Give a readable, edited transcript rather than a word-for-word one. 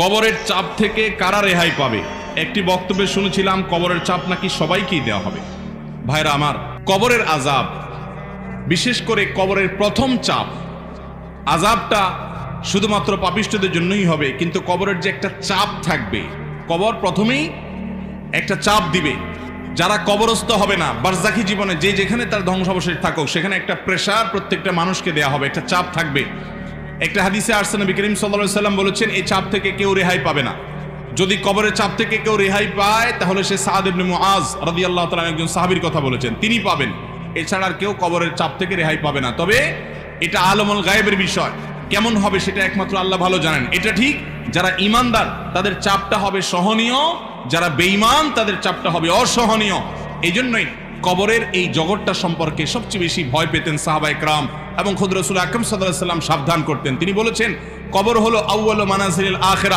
কবরের চাপ থেকে কারা রেহাই পাবে? একটি বক্তব্যে শুনেছিলাম কবরের চাপ নাকি সবাইকেই দেওয়া হবে। ভাইরা আমার, কবরের আযাব, বিশেষ করে কবরের প্রথম চাপ, আযাবটা শুধুমাত্র পাপিষ্ঠদের জন্যই হবে, কিন্তু কবরের যে একটা চাপ থাকবে, কবর প্রথমেই একটা চাপ দিবে। যারা কবরস্থ হবে না, বারজাখী জীবনে যে যেখানে তার ধ্বংসাবশেষ থাকুক, সেখানে একটা প্রেসার প্রত্যেকটা মানুষকে দেয়া হবে, একটা চাপ থাকবে। একটা হাদিসে আসছে, নবী করিম সাল্লাল্লাহু আলাইহি সাল্লাম বলেছেন, এই চাপ থেকে কেউ রেহাই পাবে না। যদি কবরের চাপ থেকে কেউ রেহাই পায়, তাহলে সে সাদ ইবনে মুআজ রাদিয়াল্লাহু তাআলা একজন সাহাবীর কথা বলেছেন, তিনি পাবেন। এছাড়া আর কেউ কবরের চাপ থেকে রেহাই পাবে না। তবে এটা আলমুল গায়েবের বিষয়, কেমন হবে সেটা একমাত্র আল্লাহ ভালো জানেন। এটা ঠিক, যারা ঈমানদার তাদের চাপটা হবে সহনীয়, যারা বেঈমান তাদের চাপটা হবে অসহনীয়। এই জন্যই কবরের এই জগৎটা সম্পর্কে সবচেয়ে বেশি ভয় পেতেন সাহাবায়ে কেরাম এবং খুদ রাসূল আকরাম সাল্লাল্লাহু আলাইহি ওয়াসাল্লাম সাবধান করতেন। তিনি বলেছেন, কবর হলো আউয়ালু মানাজিলিল আখিরাহ,